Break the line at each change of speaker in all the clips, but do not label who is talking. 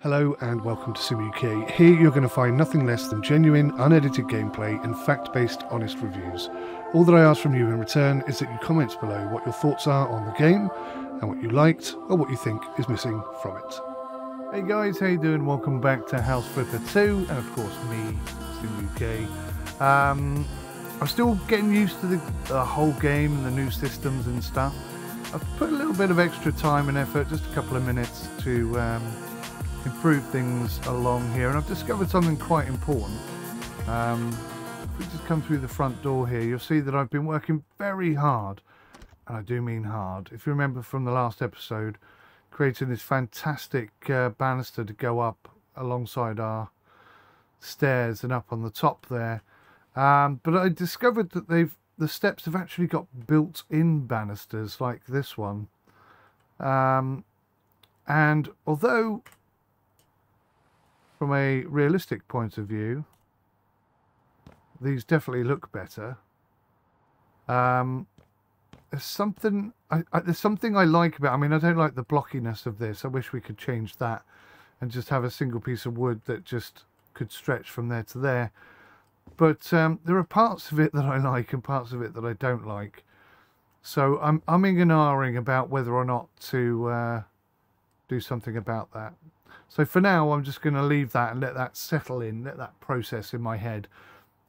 Hello and welcome to 𝗬𝗂𝗯𝐿. Here you're going to find nothing less than genuine, unedited gameplay and fact-based, honest reviews. All that I ask from you in return is that you comment below what your thoughts are on the game and what you liked or what you think is missing from it. Hey guys, how you doing? Welcome back to House Flipper 2 and of course me, 𝗬𝗂𝗯𝐿. I'm still getting used to the whole game and the new systems and stuff. I've put a little bit of extra time and effort, just a couple of minutes to improve things along here, and I've discovered something quite important. If we just come through the front door here, you'll see that I've been working very hard, and I do mean hard. If you remember from the last episode, creating this fantastic banister to go up alongside our stairs and up on the top there, but I discovered that the steps have actually got built-in banisters like this one, and although from a realistic point of view these definitely look better, there's something I like about, I mean, I don't like the blockiness of this. I wish we could change that and just have a single piece of wood that just could stretch from there to there. But there are parts of it that I like and parts of it that I don't like. So I'm umming and ahhing about whether or not to do something about that. So for now, I'm just going to leave that and let that settle in, let that process in my head.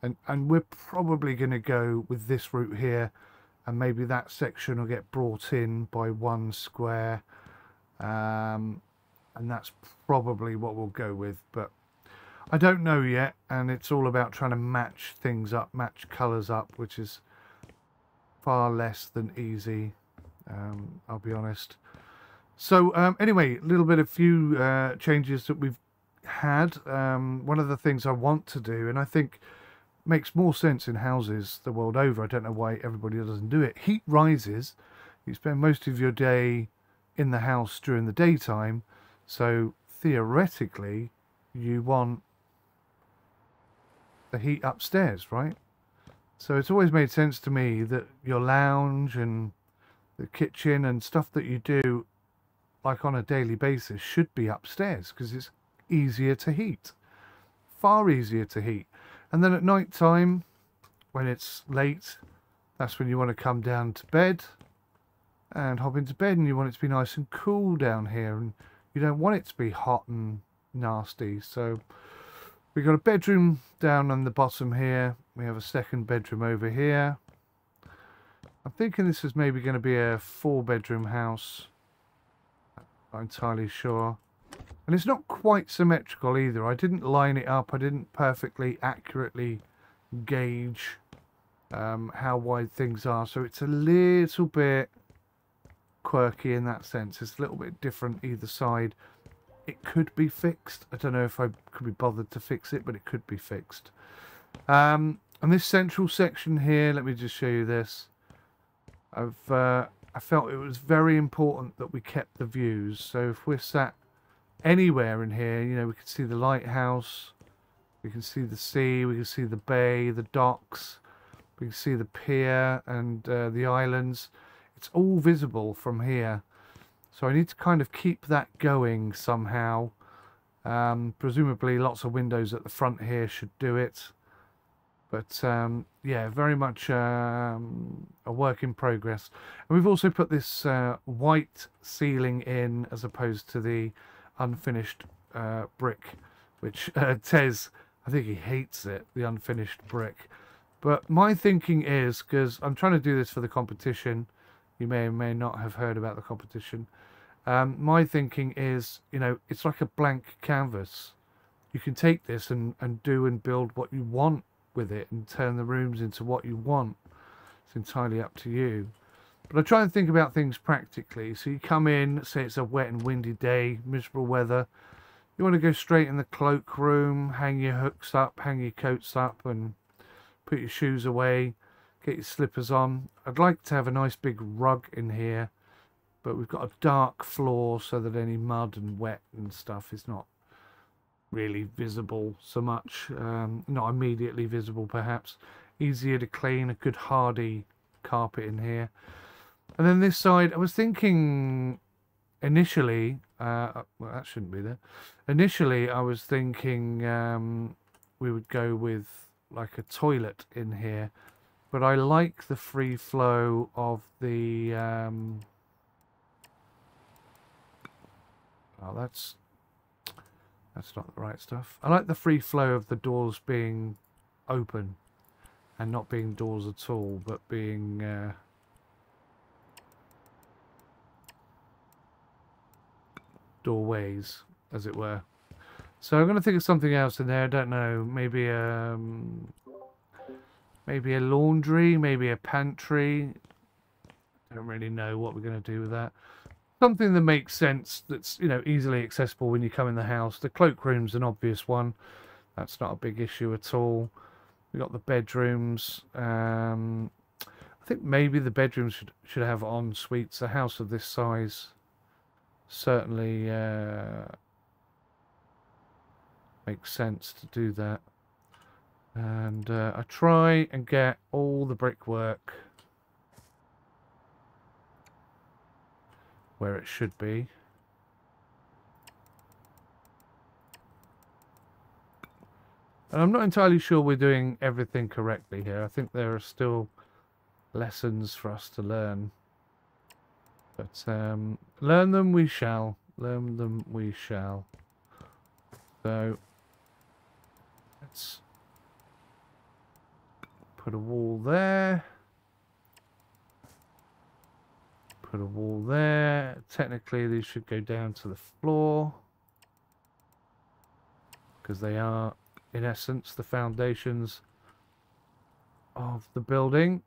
And we're probably going to go with this route here. And maybe that section will get brought in by one square. And that's probably what we'll go with. But I don't know yet. And it's all about trying to match things up, match colours up, which is far less than easy, I'll be honest. So anyway, a little bit of few changes that we've had. One of the things I want to do, and I think makes more sense in houses the world over, I don't know why everybody doesn't do it. Heat rises. You spend most of your day in the house during the daytime, so theoretically you want the heat upstairs, right? So it's always made sense to me that your lounge and the kitchen and stuff that you do like on a daily basis should be upstairs, because it's easier to heat, far easier to heat. And then at night time, when it's late, that's when you want to come down to bed and hop into bed, and you want it to be nice and cool down here, and you don't want it to be hot and nasty. So we've got a bedroom down on the bottom here. We have a second bedroom over here. I'm thinking this is maybe going to be a 4-bedroom house. Not entirely sure. And it's not quite symmetrical either. I didn't line it up. I didn't perfectly accurately gauge how wide things are. So it's a little bit quirky in that sense. It's a little bit different either side. It could be fixed. I don't know if I could be bothered to fix it, but it could be fixed. And this central section here, let me just show you this. I felt it was very important that we kept the views. So if we're sat anywhere in here, you know, we can see the lighthouse, we can see the sea, we can see the bay, the docks, we can see the pier and the islands. It's all visible from here. So I need to kind of keep that going somehow. Presumably lots of windows at the front here should do it. But yeah, very much a work in progress. And we've also put this white ceiling in as opposed to the unfinished brick, which Tez, I think he hates it, the unfinished brick. But my thinking is, because I'm trying to do this for the competition, you may or may not have heard about the competition. My thinking is, you know, it's like a blank canvas. You can take this and do and build what you want with it and turn the rooms into what you want. It's entirely up to you. But I try and think about things practically. So you come in, say it's a wet and windy day, miserable weather. You want to go straight in the cloak room, hang your hooks up, hang your coats up and put your shoes away, get your slippers on. I'd like to have a nice big rug in here, but we've got a dark floor so that any mud and wet and stuff is not really visible so much. Not immediately visible perhaps. Easier to clean, a good hardy carpet in here. And then this side, I was thinking initially, well, that shouldn't be there. Initially, I was thinking we would go with like a toilet in here, but I like the free flow of the. Oh, that's not the right stuff. I like the free flow of the doors being open and not being doors at all, but being doorways, as it were. So I'm going to think of something else in there. I don't know. Maybe maybe a laundry, maybe a pantry. I don't really know what we're going to do with that. Something that makes sense, that's, you know, easily accessible when you come in the house. The cloakroom's an obvious one. That's not a big issue at all. We've got the bedrooms. I think maybe the bedrooms should have en suites. A house of this size certainly makes sense to do that. And I try and get all the brickwork where it should be. And I'm not entirely sure we're doing everything correctly here. I think there are still lessons for us to learn. But learn them we shall. Learn them we shall. So let's put a wall there. Put a wall there. Technically these should go down to the floor, because they are, in essence, the foundations of the building.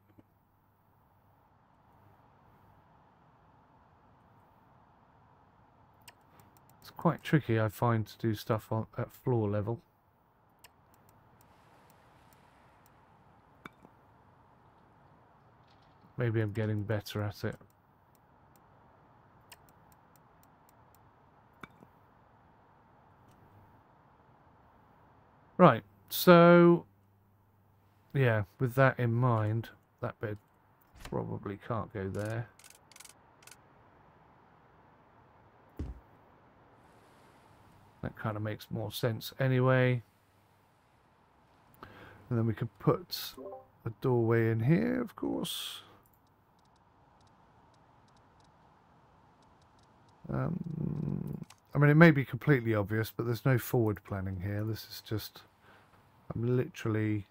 It's quite tricky, I find, to do stuff at floor level. Maybe I'm getting better at it. Right, so yeah, with that in mind, that bed probably can't go there. That kind of makes more sense anyway. And then we could put a doorway in here, of course. I mean, it may be completely obvious, but there's no forward planning here. This is just, I'm literally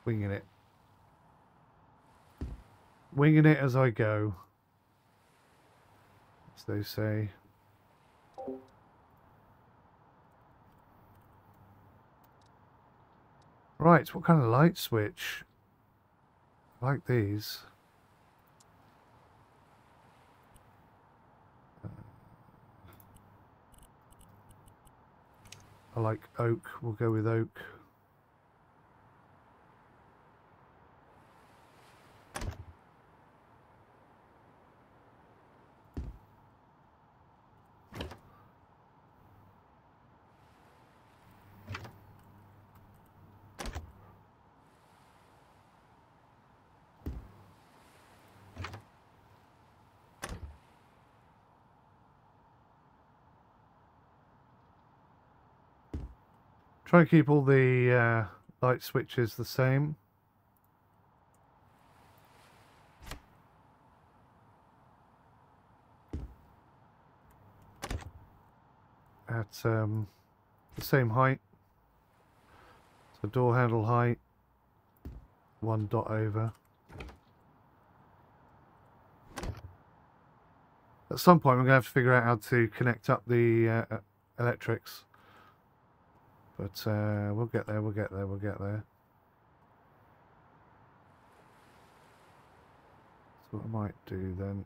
winging it. Winging it as I go, as they say. Right, what kind of light switch? I like these. I like oak. We'll go with oak. Try to keep all the light switches the same. At the same height. So door handle height, 1 dot over. At some point we're going to have to figure out how to connect up the electrics. But we'll get there, we'll get there, we'll get there. So what I might do then...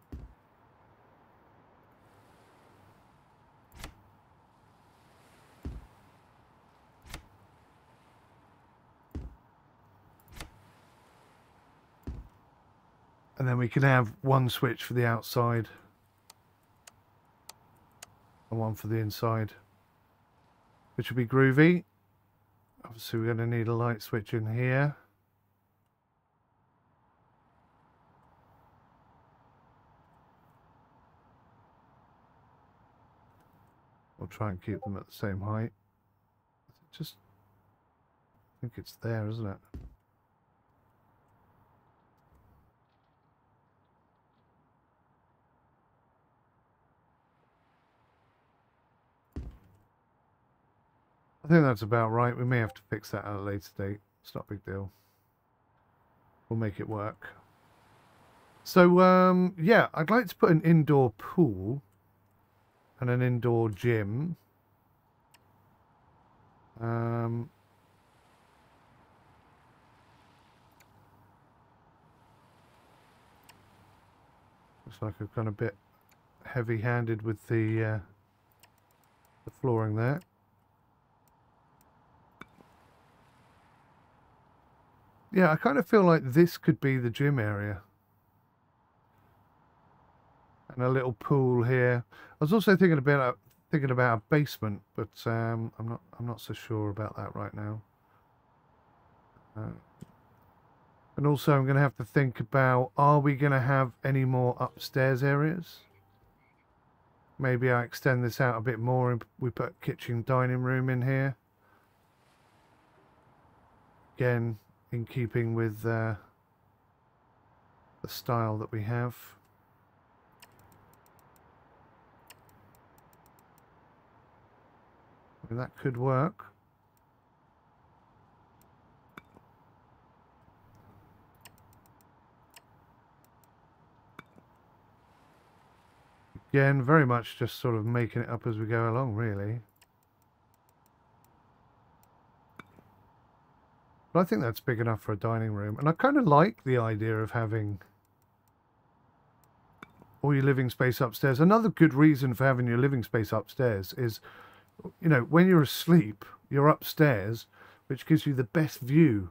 And then we can have one switch for the outside and one for the inside, which will be groovy. Obviously we're going to need a light switch in here. We'll try and keep them at the same height. Just, I think it's there, isn't it? I think that's about right. We may have to fix that at a later date. It's not a big deal. We'll make it work. So, yeah, I'd like to put an indoor pool and an indoor gym. Looks like I've gone a bit heavy-handed with the flooring there. Yeah, I kind of feel like this could be the gym area. And a little pool here. I was also thinking about a basement, but I'm not so sure about that right now. And also I'm going to have to think about, are we going to have any more upstairs areas? Maybe I extend this out a bit more and we put kitchen dining room in here. Again, in keeping with the style that we have. I mean, that could work. Again, very much just sort of making it up as we go along, really. But I think that's big enough for a dining room. And I kind of like the idea of having all your living space upstairs. Another good reason for having your living space upstairs is, you know, when you're asleep, you're upstairs, which gives you the best view.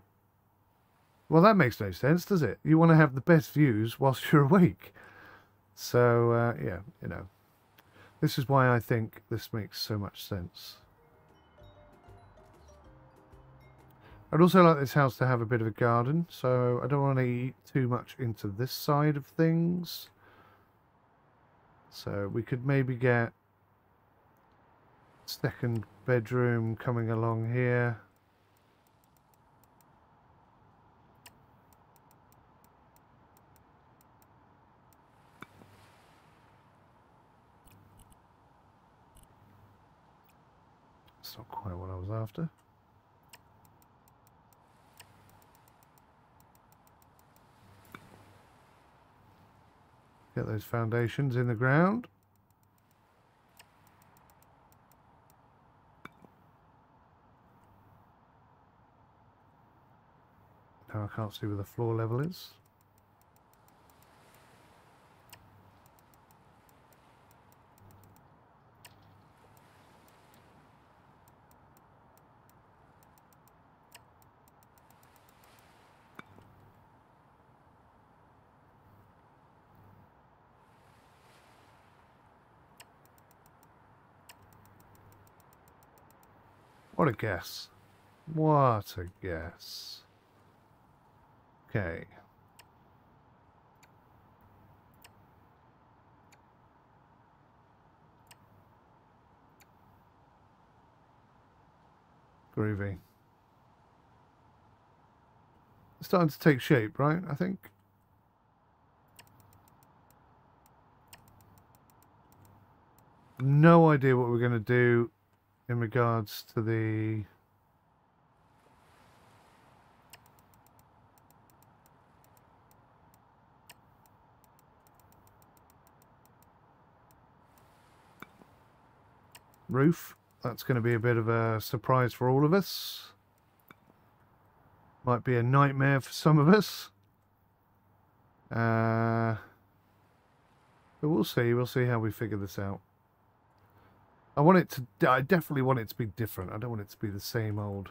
Well, that makes no sense, does it? You want to have the best views whilst you're awake. So, yeah, you know, this is why I think this makes so much sense. I'd also like this house to have a bit of a garden, so I don't want to eat too much into this side of things. So we could maybe get second bedroom coming along here. That's not quite what I was after. Get those foundations in the ground. Now I can't see where the floor level is. What a guess. What a guess. Okay. Groovy. It's starting to take shape, right? I think. No idea what we're going to do in regards to the roof. That's going to be a bit of a surprise for all of us. Might be a nightmare for some of us. But we'll see. We'll see how we figure this out. I definitely want it to be different. I don't want it to be the same old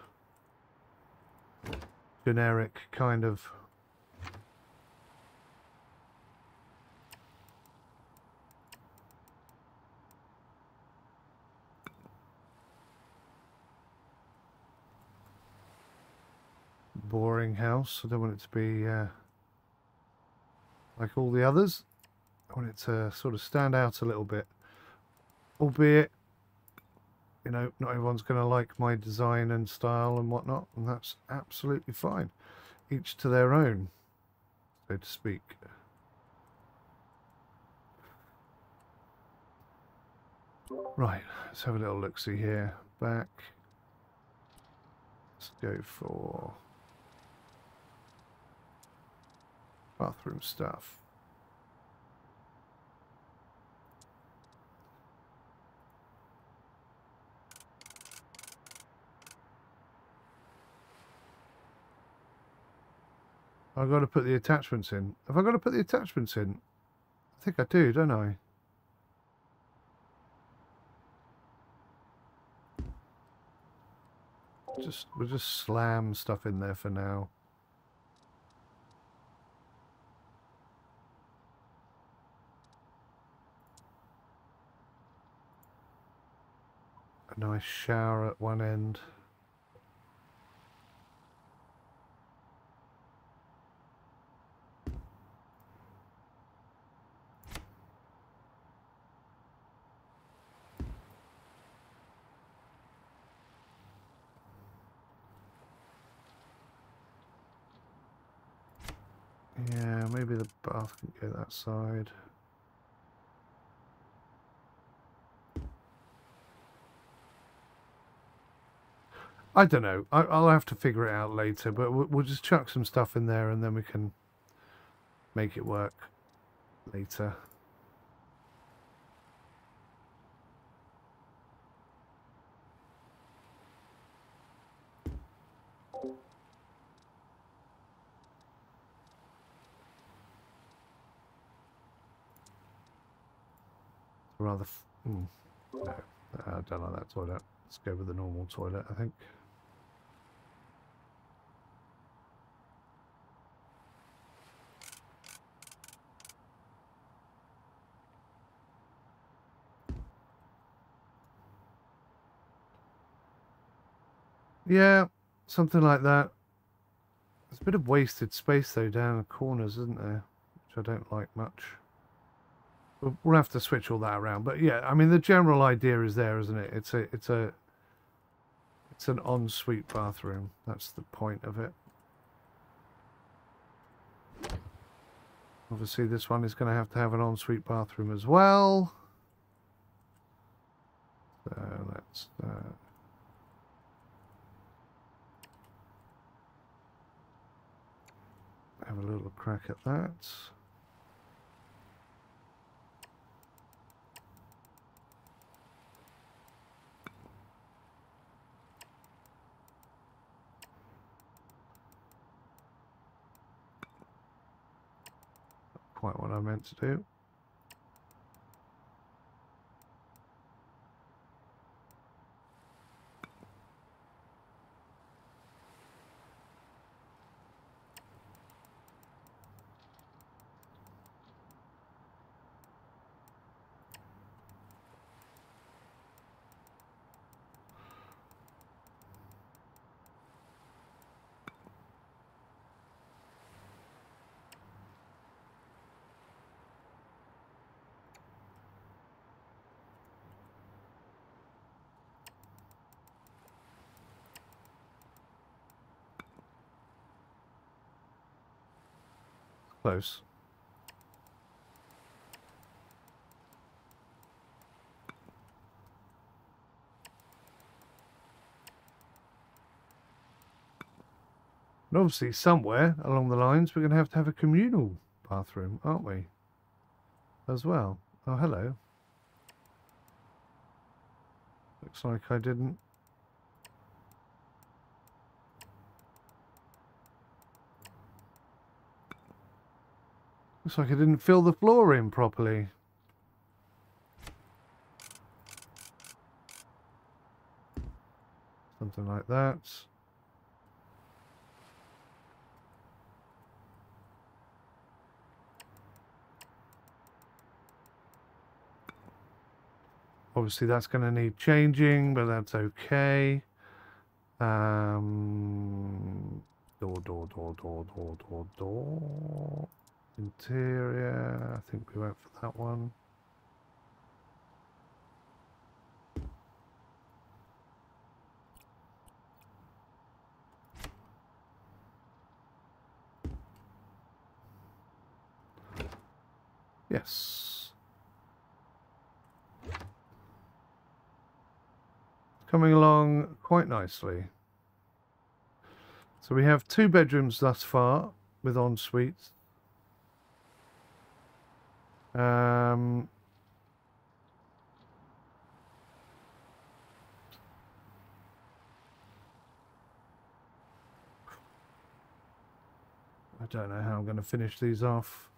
generic kind of boring house. I don't want it to be like all the others. I want it to sort of stand out a little bit. Albeit you know, not everyone's going to like my design and style and whatnot, and that's absolutely fine. Each to their own, so to speak. Right, let's have a little look-see here. Back. Let's go for bathroom stuff. I've got to put the attachments in. Have I got to put the attachments in? I think I do, don't I? We'll just slam stuff in there for now. A nice shower at one end. Yeah, maybe the bath can go that side. I don't know. I'll have to figure it out later, but we'll just chuck some stuff in there and then we can make it work later. Rather, no, I don't like that toilet. Let's go with the normal toilet, I think. Yeah, something like that. There's a bit of wasted space though down the corners, isn't there? Which I don't like much. We'll have to switch all that around, but yeah, I mean the general idea is there, isn't it? It's an ensuite bathroom. That's the point of it. Obviously, this one is going to have an ensuite bathroom as well. So let's have a little crack at that. Quite what I meant to do. Close. And obviously, somewhere along the lines, we're going to have a communal bathroom, aren't we? As well. Oh, hello. Looks like I didn't. Looks like I didn't fill the floor in properly. Something like that. Obviously that's going to need changing, but that's okay. Door. Interior, I think we went for that one. Yes. Coming along quite nicely. So we have 2 bedrooms thus far with en-suites. I don't know how I'm going to finish these off.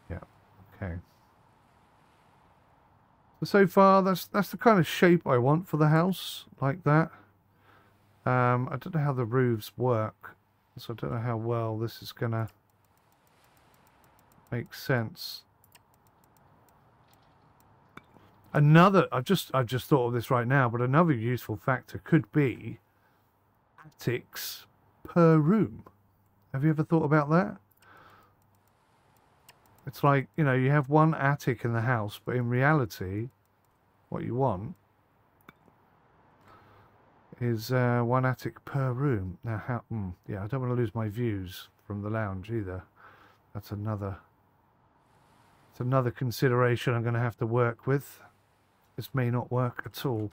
Yeah, okay. So far, that's the kind of shape I want for the house, like that. I don't know how the roofs work, so I don't know how well this is gonna make sense. Another, I've just thought of this right now, but another useful factor could be attics per room. Have you ever thought about that? It's like, you know, you have one attic in the house, but in reality, what you want is 1 attic per room. Now, how? Yeah, I don't want to lose my views from the lounge either. That's another consideration I'm going to have to work with. This may not work at all.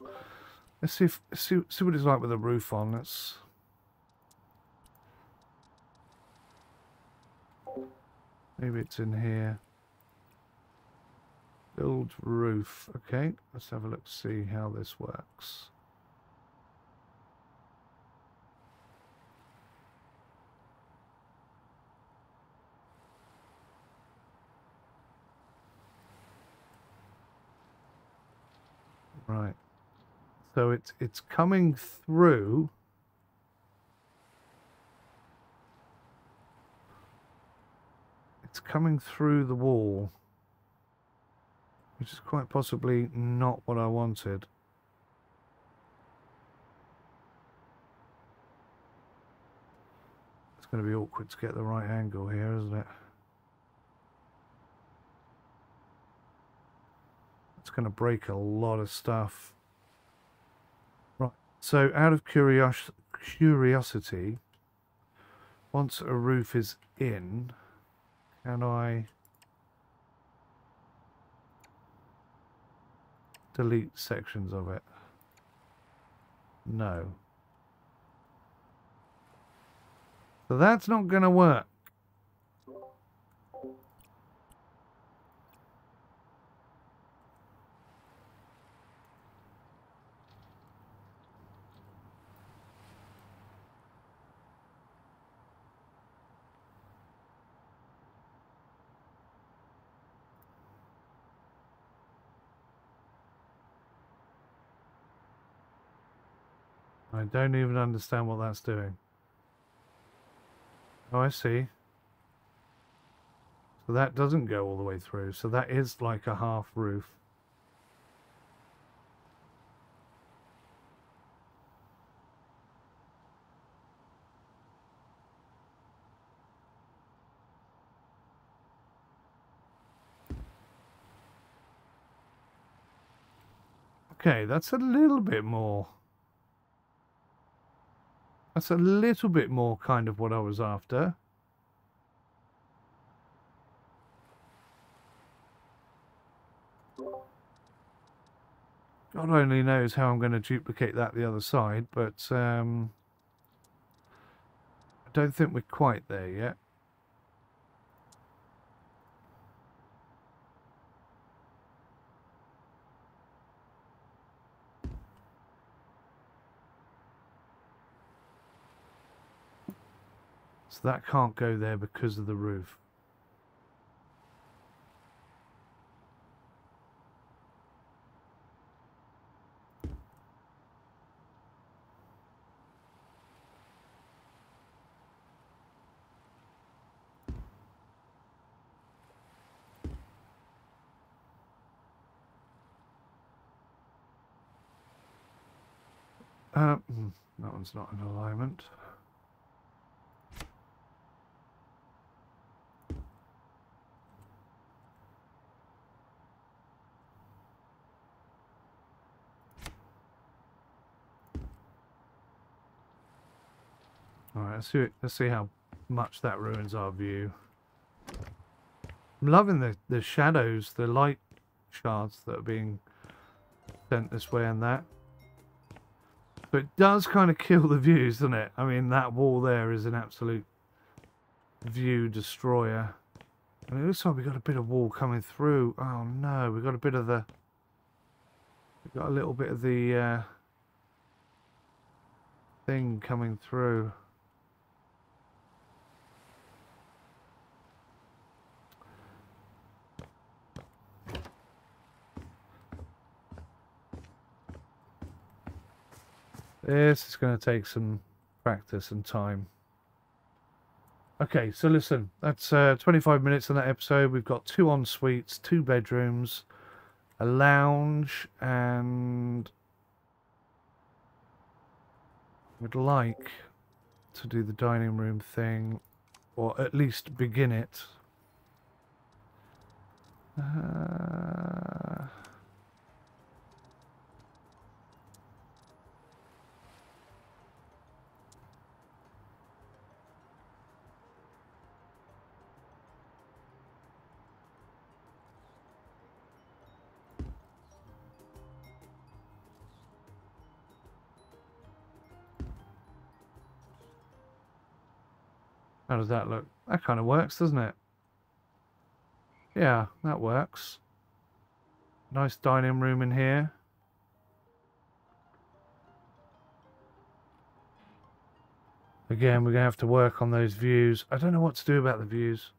Let's see what it's like with the roof on. Let's. Maybe it's in here. Build roof. Okay, let's have a look, see how this works. Right. So it's coming through. It's coming through the wall, which is quite possibly not what I wanted. It's going to be awkward to get the right angle here, isn't it? It's going to break a lot of stuff. Right, so out of curiosity, once a roof is in, can I delete sections of it? No. So that's not going to work. I don't even understand what that's doing. Oh, I see. So that doesn't go all the way through. So that is like a half roof. Okay, that's a little bit more. That's a little bit more kind of what I was after. God only knows how I'm going to duplicate that the other side, but I don't think we're quite there yet. So that can't go there because of the roof. That one's not in alignment. Alright, let's see how much that ruins our view. I'm loving the shadows, the light shards that are being sent this way and that. But it does kind of kill the views, doesn't it? I mean, that wall there is an absolute view destroyer. And it looks like we've got a bit of wall coming through. Oh no, we've got a bit of the... We've got a little bit of the thing coming through. This is going to take some practice and time. Okay, so listen, that's 25 minutes on that episode. We've got 2 en-suites, 2 bedrooms, a lounge, and we'd like to do the dining room thing, or at least begin it. How does that look? That kind of works, doesn't it? Yeah, that works. Nice dining room in here. Again, we're going to have to work on those views. I don't know what to do about the views.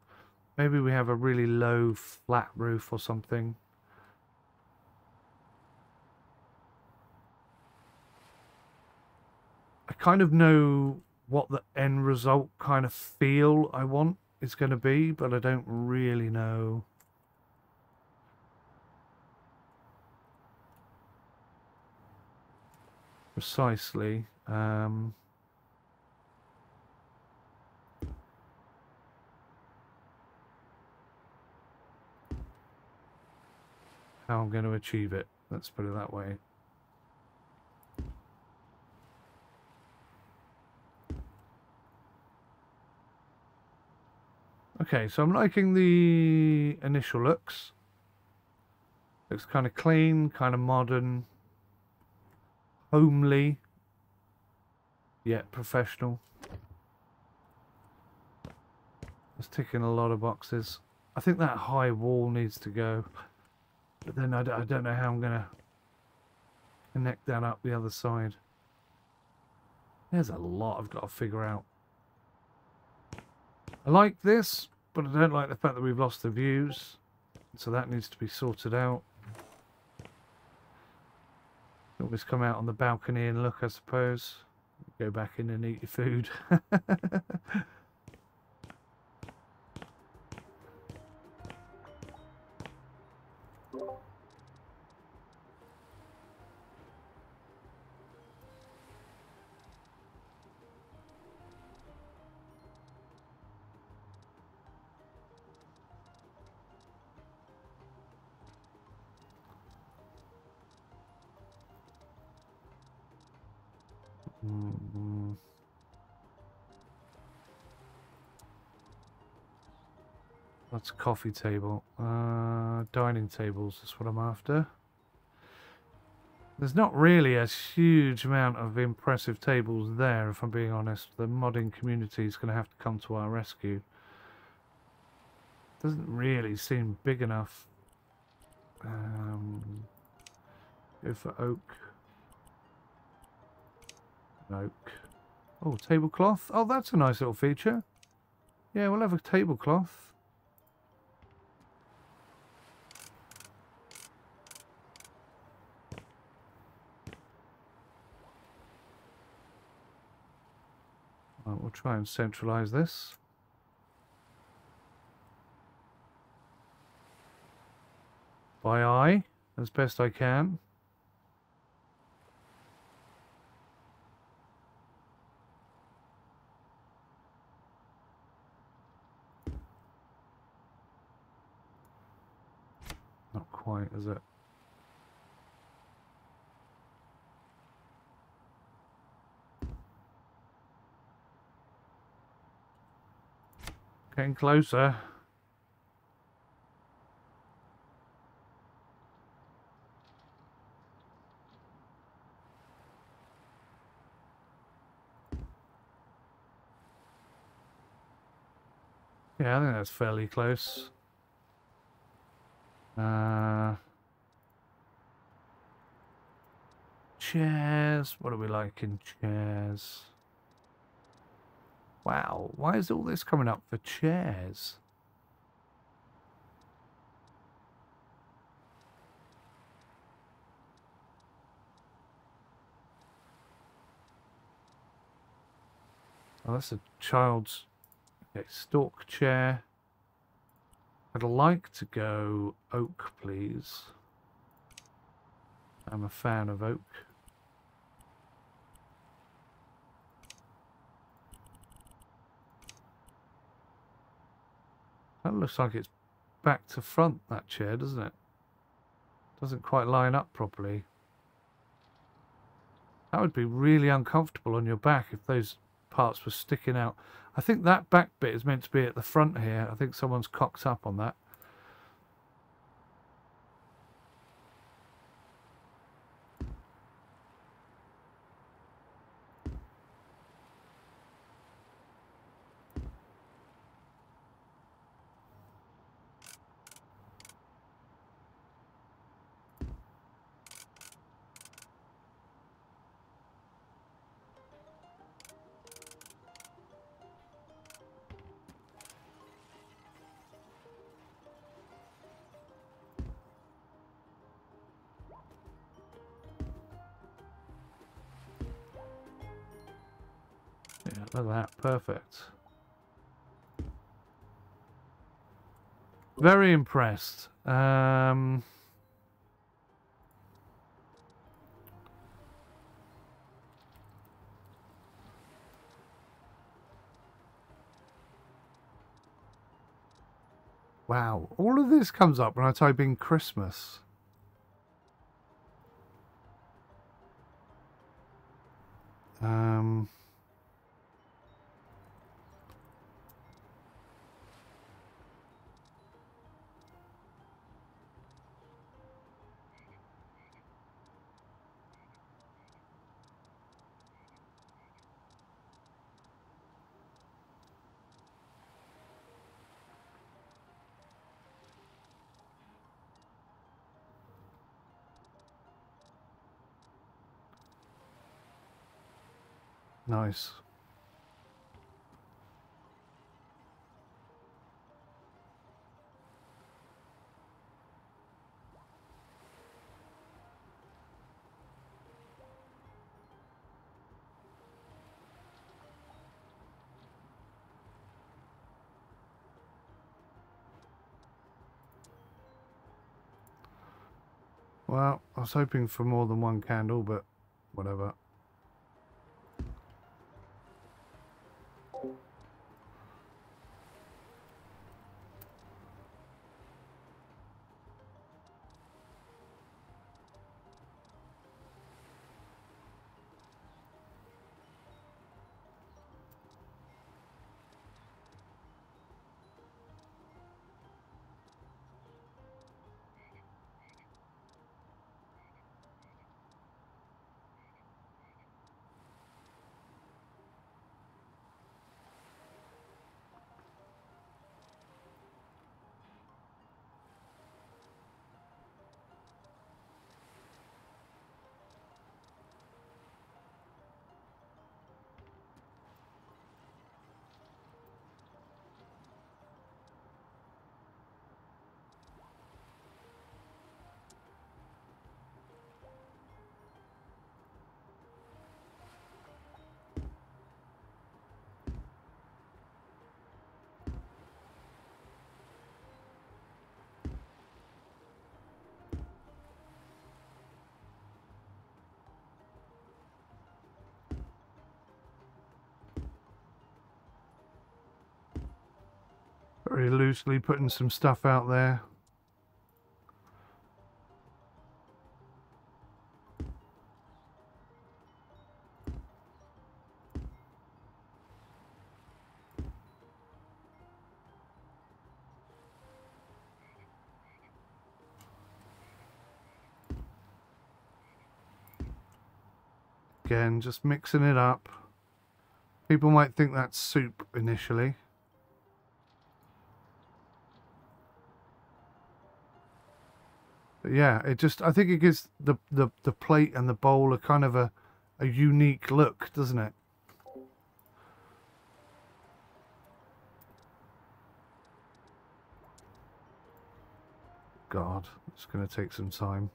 Maybe we have a really low flat roof or something. I kind of know what the end result kind of feel I want is going to be, but I don't really know. Precisely. How I'm going to achieve it. Let's put it that way. Okay, so I'm liking the initial looks. Looks kind of clean, kind of modern, homely, yet professional. It's ticking a lot of boxes. I think that high wall needs to go. But then I don't know how I'm going to connect that up the other side. There's a lot I've got to figure out. I like this, but I don't like the fact that we've lost the views. So that needs to be sorted out. Always come out on the balcony and look, I suppose. Go back in and eat your food. That's a coffee table. Dining tables is what I'm after. There's not really a huge amount of impressive tables there, if I'm being honest. The modding community is going to have to come to our rescue. Doesn't really seem big enough. Go for oak. Oak. Oh, tablecloth. Oh, that's a nice little feature. Yeah, we'll have a tablecloth. Right, we'll try and centralize this. By eye, as best I can. quite, is it? Getting closer. Yeah, I think that's fairly close. Chairs. What do we like in chairs? Wow, why is all this coming up for chairs? Oh, that's a child's stork chair. I'd like to go oak, please. I'm a fan of oak. That looks like it's back to front, that chair, doesn't it? Doesn't quite line up properly. That would be really uncomfortable on your back if those parts were sticking out. I think that back bit is meant to be at the front here. I think someone's cocked up on that. Yeah, look at that. Perfect. Very impressed. Wow, all of this comes up when I type in Christmas. Nice. Well, I was hoping for more than one candle, but whatever. Very loosely putting some stuff out there. Again, just mixing it up. People might think that's soup initially. But yeah, it just, I think it gives the plate and the bowl a kind of a unique look, doesn't it? God, it's going to take some time.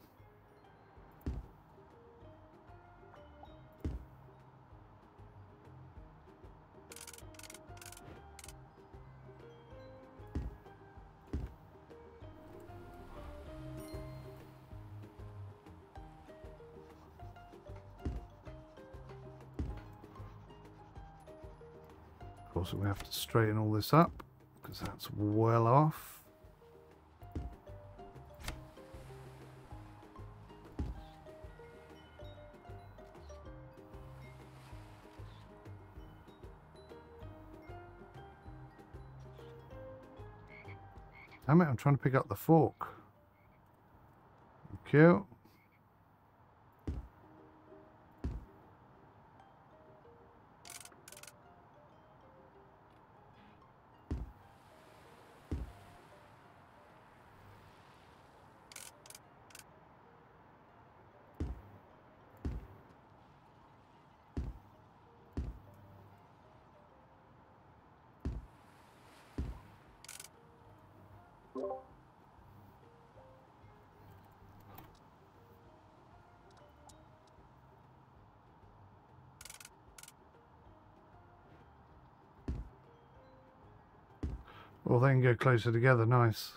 Of course, we have to straighten all this up because that's well off. Damn it, I'm trying to pick up the fork. Thank you. Well, they can go closer together, nice.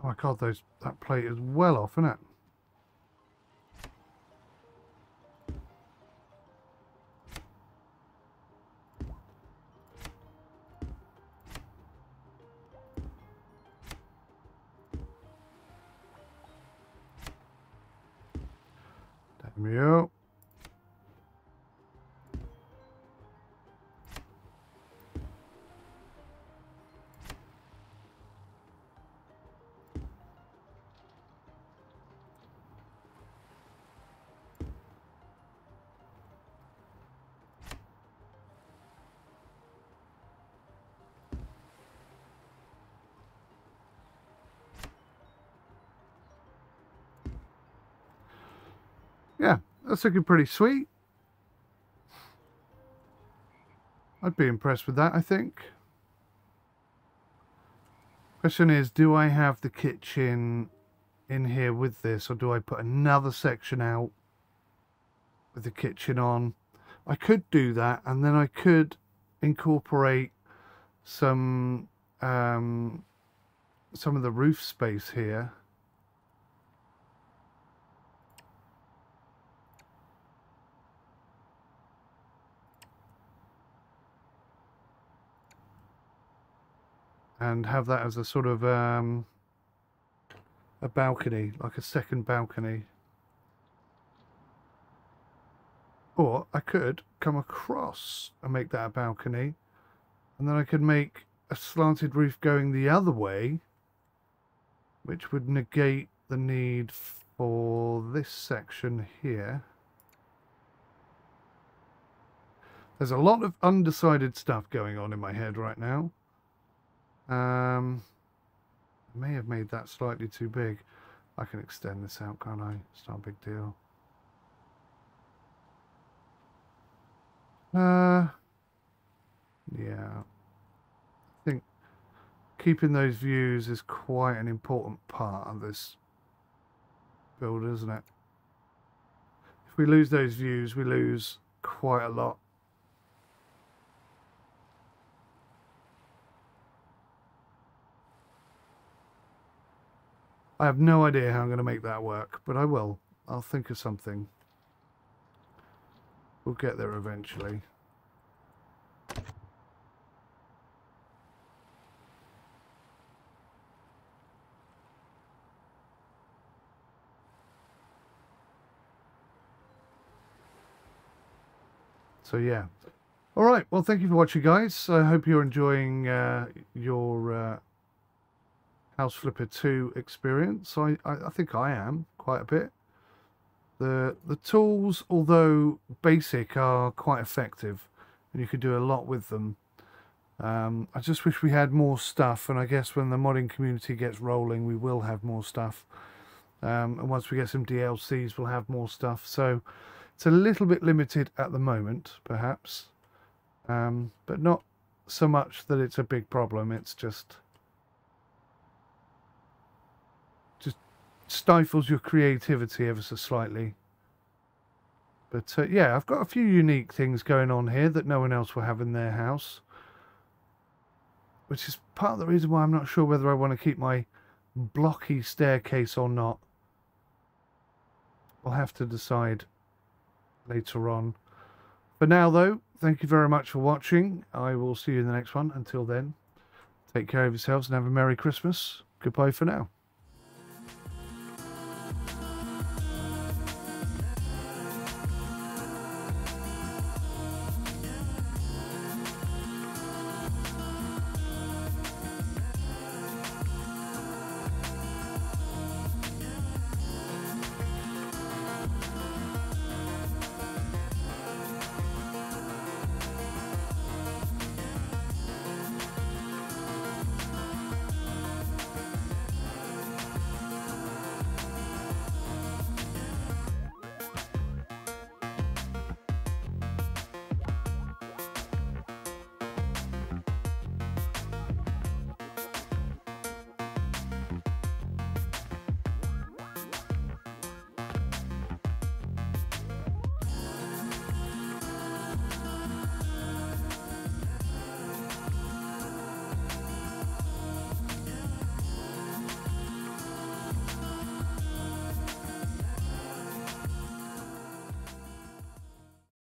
Oh my God, that plate is well off, isn't it? Damn you. Yeah, that's looking pretty sweet. I'd be impressed with that, I think. Question is, do I have the kitchen in here with this, or do I put another section out with the kitchen on? I could do that, and then I could incorporate some of the roof space here. And have that as a sort of a balcony, like a second balcony. Or I could come across and make that a balcony, and then I could make a slanted roof going the other way, which would negate the need for this section here. There's a lot of undecided stuff going on in my head right now. I may have made that slightly too big. I can extend this out, can't I? It's not a big deal. Yeah. I think keeping those views is quite an important part of this build, isn't it? If we lose those views, we lose quite a lot. I have no idea how I'm going to make that work, but I will. I'll think of something. We'll get there eventually. So yeah. All right. Well, thank you for watching, guys. I hope you're enjoying your House Flipper 2 experience. I think I am quite a bit. The tools, although basic, are quite effective, and you can do a lot with them. I just wish we had more stuff, and I guess when the modding community gets rolling, we will have more stuff. And once we get some DLCs, we'll have more stuff. So it's a little bit limited at the moment, perhaps, but not so much that it's a big problem. It's just stifles your creativity ever so slightly. But yeah, I've got a few unique things going on here that no one else will have in their house, which is part of the reason why I'm not sure whether I want to keep my blocky staircase or not. I'll have to decide later on. For now, though, thank you very much for watching. I will see you in the next one. Until then, take care of yourselves and have a Merry Christmas. Goodbye for now.